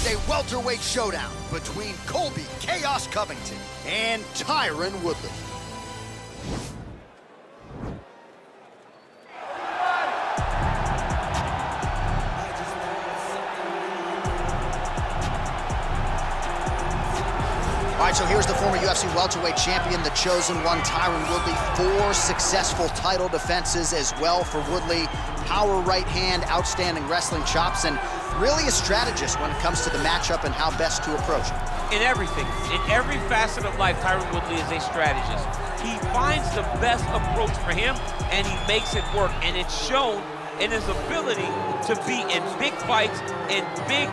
is a welterweight showdown between Colby Chaos Covington and Tyron Woodley. All right, so here's the former UFC welterweight champion, the chosen one, Tyron Woodley. 4 successful title defenses as well for Woodley. Power right hand, outstanding wrestling chops, and really a strategist when it comes to the matchup and how best to approach it. In everything, in every facet of life, Tyron Woodley is a strategist. He finds the best approach for him, and he makes it work, and it's shown in his ability to be in big fights, in big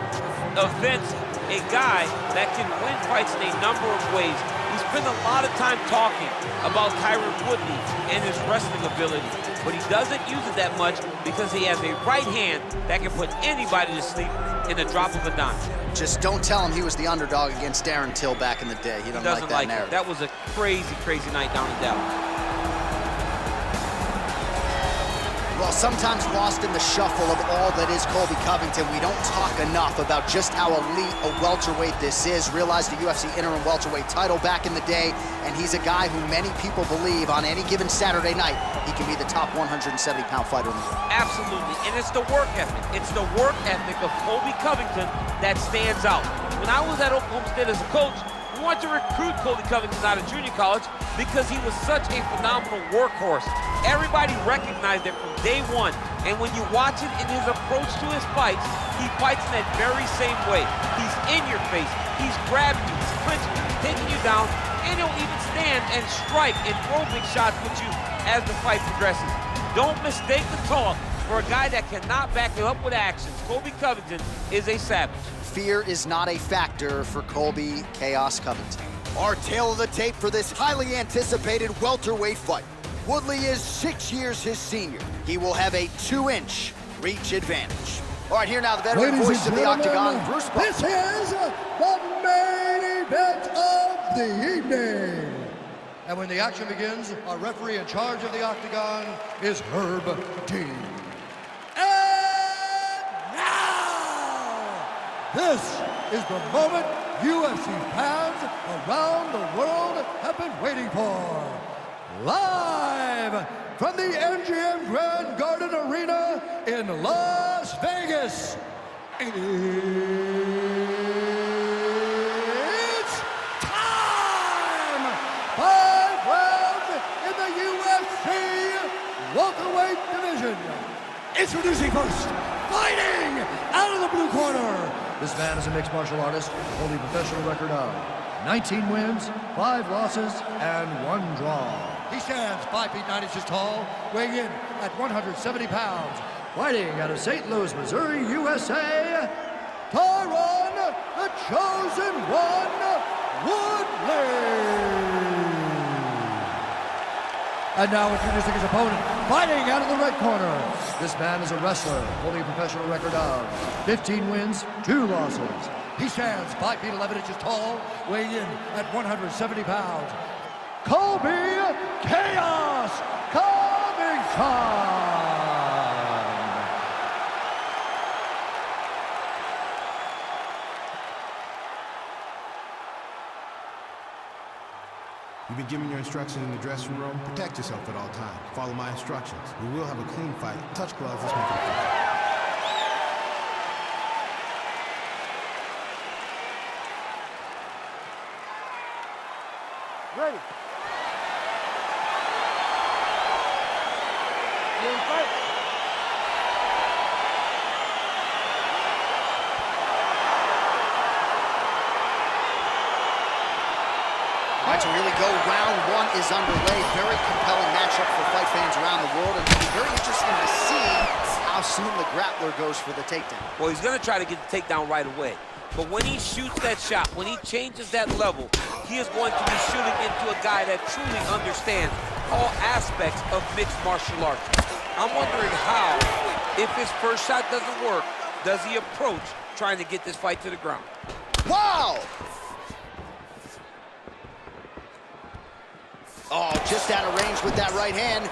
events, a guy that can win fights in a number of ways. We spend a lot of time talking about Tyron Woodley and his wrestling ability, but he doesn't use it that much because he has a right hand that can put anybody to sleep in the drop of a dime. Just don't tell him he was the underdog against Darren Till back in the day. He doesn't like that narrative. That was a crazy, crazy night down in Dallas. Well, sometimes lost in the shuffle of all that is Colby Covington, we don't talk enough about just how elite a welterweight this is. Realized the UFC interim welterweight title back in the day, and he's a guy who many people believe on any given Saturday night, he can be the top 170-pound fighter in the world. Absolutely, and it's the work ethic. It's the work ethic of Colby Covington that stands out. When I was at Oklahoma State as a coach, we wanted to recruit Colby Covington out of junior college because he was such a phenomenal workhorse. Everybody recognized it from day one, and when you watch it in his approach to his fights, he fights in that very same way. He's in your face, he's grabbing you, he's clinching you, he's taking you down, and he'll even stand and strike and throw big shots with you as the fight progresses. Don't mistake the talk for a guy that cannot back it up with actions. Colby Covington is a savage. Fear is not a factor for Colby Chaos Covington. Our tale of the tape for this highly anticipated welterweight fight. Woodley is 6 years his senior. He will have a 2-inch reach advantage. All right, here now the veteran voice of the Octagon, Bruce Buffer. This is the main event of the evening. And when the action begins, our referee in charge of the Octagon is Herb Dean. And now, this is the moment UFC fans around the world have been waiting for. Live from the MGM Grand Garden Arena in Las Vegas, it's time! 5 rounds in the UFC welterweight division. Introducing first, fighting out of the blue corner. This man is a mixed martial artist holding a professional record of 19 wins, 5 losses, and 1 draw. He stands 5 feet 9 inches tall, weighing in at 170 pounds. Fighting out of St. Louis, Missouri, USA, Tyron, the chosen one, Woodley. And now introducing his opponent, fighting out of the red corner. This man is a wrestler, holding a professional record of 15 wins, 2 losses. He stands 5 feet 11 inches tall, weighing in at 170 pounds. Colby Chaos Covington. You've been given your instructions in the dressing room. Protect yourself at all times. Follow my instructions. We will have a clean fight. Touch gloves. Let's make it a fight. Ready. You in fight? All right, so here we go. Round 1 is underway. Very compelling matchup for fight fans around the world, and it'll be very interesting to see how soon the grappler goes for the takedown. Well, he's going to try to get the takedown right away. But when he shoots that shot, when he changes that level, he is going to be shooting into a guy that truly understands all aspects of mixed martial arts. I'm wondering how, if his first shot doesn't work, does he approach trying to get this fight to the ground? Wow! Oh, just out of range with that right hand.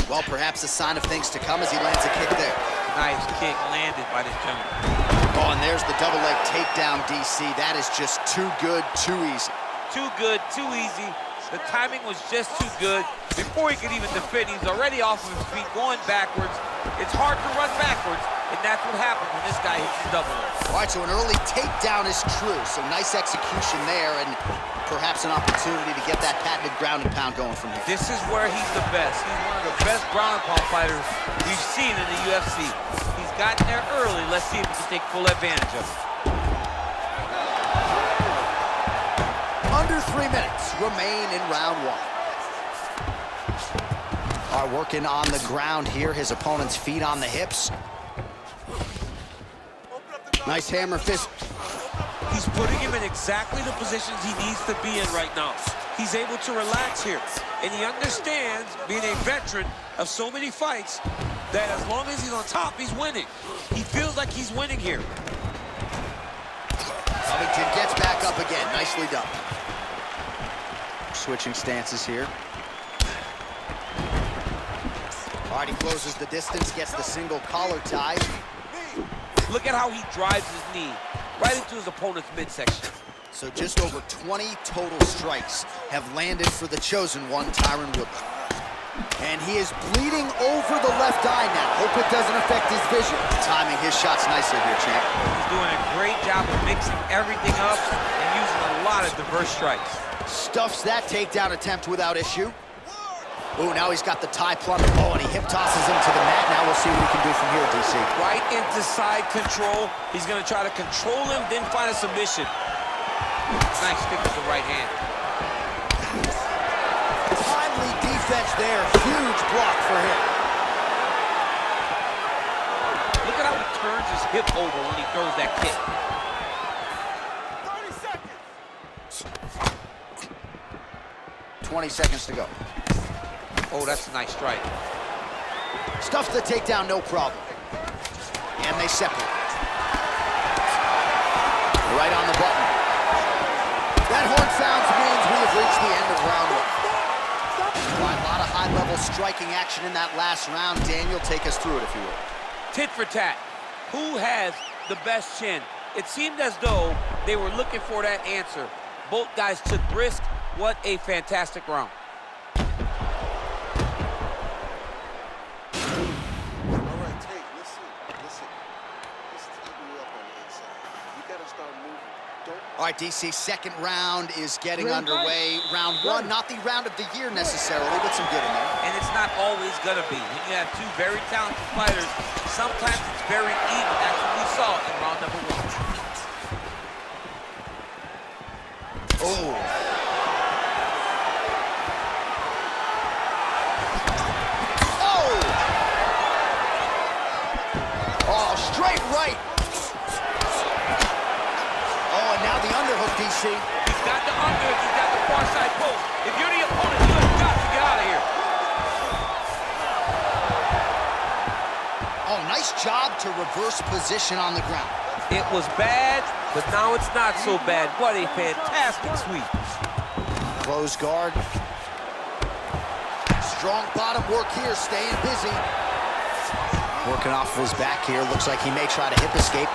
Well, perhaps a sign of things to come as he lands a kick there. Nice kick landed by this gentleman. Oh, and There's the double leg takedown, DC. That is just too good, too easy. Too good, too easy. The timing was just too good. Before he could even defend, he's already off of his feet, going backwards. It's hard to run backwards, and that's what happens when this guy hits the double leg. All right, so an early takedown is true. So nice execution there, and perhaps an opportunity to get that patented ground and pound going from here. This is where he's the best. He's one of the best ground and pound fighters we've seen in the UFC. He's gotten there early. Let's see if he can take full advantage of it. Under 3 minutes remain in round one. All right, working on the ground here. His opponent's feet on the hips. Nice hammer fist. He's putting him in exactly the positions he needs to be in right now. He's able to relax here. And he understands, being a veteran of so many fights, that as long as he's on top, he's winning. He feels like he's winning here. Covington gets back up again. Nicely done. Switching stances here. All right, he closes the distance, gets the single collar tie. Look at how he drives his knee right into his opponent's midsection. So just over 20 total strikes have landed for the chosen one, Tyron Woodley. And he is bleeding over the left eye now. Hope it doesn't affect his vision. Timing his shots nicely here, champ. He's doing a great job of mixing everything up and using a lot of diverse strikes. Stuffs that takedown attempt without issue. Oh, now he's got the tie plunge. Oh, and he hip tosses him to the mat. Now we'll see what he can do from here, DC. Right into side control. He's going to try to control him, then find a submission. Nice stick with the right hand. Timely defense there. Huge block for him. Look at how he turns his hip over when he throws that kick. 20 seconds to go. Oh, that's a nice strike. Stuffs the takedown, no problem. And they separate. Right on the button. That horn sounds means we have reached the end of round one. A lot of high-level striking action in that last round. Daniel, take us through it, if you will. Tit for tat. Who has the best chin? It seemed as though they were looking for that answer. Both guys took risk. What a fantastic round. All right, DC, second round is getting underway. Round one, not the round of the year necessarily, but some good in there. And it's not always gonna be. When you have two very talented fighters, sometimes it's very even. That's what we saw in round number one. Oh. Oh, straight right. DC. He's got the under, he's got the far side post. If you're the opponent, you have got to get out of here. Oh, nice job to reverse position on the ground. It was bad, but now it's not so bad. What a fantastic sweep. Close guard. Strong bottom work here, staying busy. Working off of his back here. Looks like he may try to hip escape.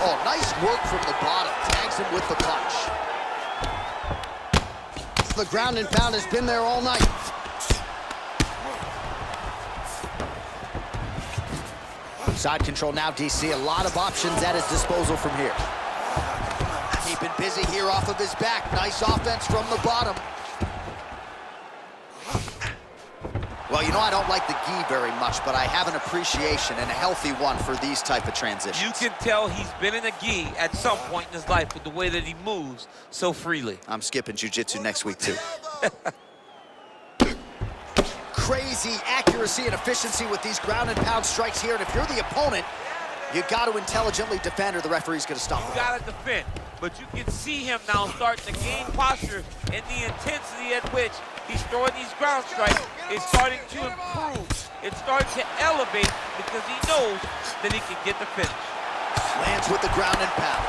Oh, nice work from the bottom. Tags him with the punch. The ground and pound has been there all night. Side control now, DC. A lot of options at his disposal from here. Keeping busy here off of his back. Nice offense from the bottom. Well, you know I don't like the gi very much, but I have an appreciation and a healthy one for these type of transitions. You can tell he's been in a gi at some point in his life with the way that he moves so freely. I'm skipping jiu-jitsu next week, too. Crazy accuracy and efficiency with these ground and pound strikes here, and if you're the opponent, you got to intelligently defend or the referee's going to stop. You got to defend, but you can see him now starting to gain posture, and the intensity at which he's throwing these ground strikes is starting to improve. It's starting to elevate because he knows that he can get the finish. Lands with the ground and pound.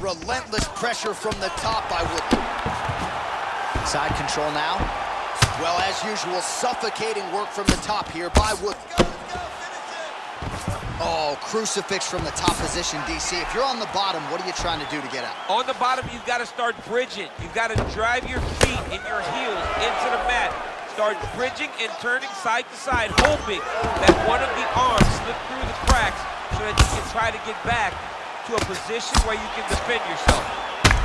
Relentless pressure from the top by Woodley. Side control now. Well, as usual, suffocating work from the top here by Wood. Oh, crucifix from the top position, DC. If you're on the bottom, what are you trying to do to get out? On the bottom, you've got to start bridging. You've got to drive your feet and your heels into the mat. Start bridging and turning side to side, hoping that one of the arms slip through the cracks so that you can try to get back to a position where you can defend yourself.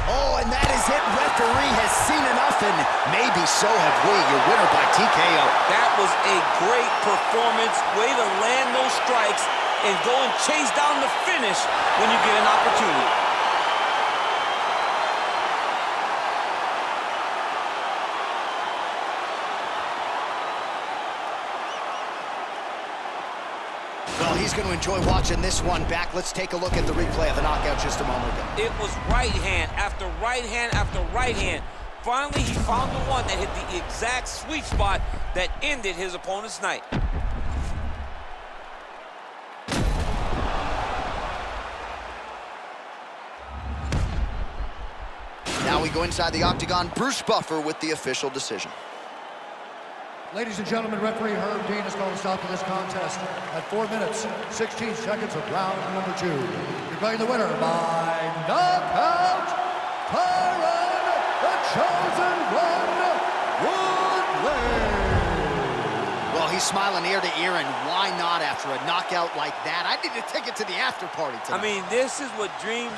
Oh, and that is it. Referee has seen enough, and maybe so have we. Your winner by TKO. That was a great performance. Way to land those strikes and go and chase down the finish when you get an opportunity. Well, he's going to enjoy watching this one back. Let's take a look at the replay of the knockout just a moment ago. It was right hand after right hand after right hand. Finally, he found the one that hit the exact sweet spot that ended his opponent's night. Now we go inside the octagon. Bruce Buffer with the official decision. Ladies and gentlemen, referee Herb Dean has called a stop to this contest at 4 minutes, 16 seconds of round number 2. Declaring the winner by knockout, Tyron, the Chosen One, Woodley. Well, he's smiling ear to ear, and why not after a knockout like that? I need to take it to the after party tonight. I mean, this is what dreams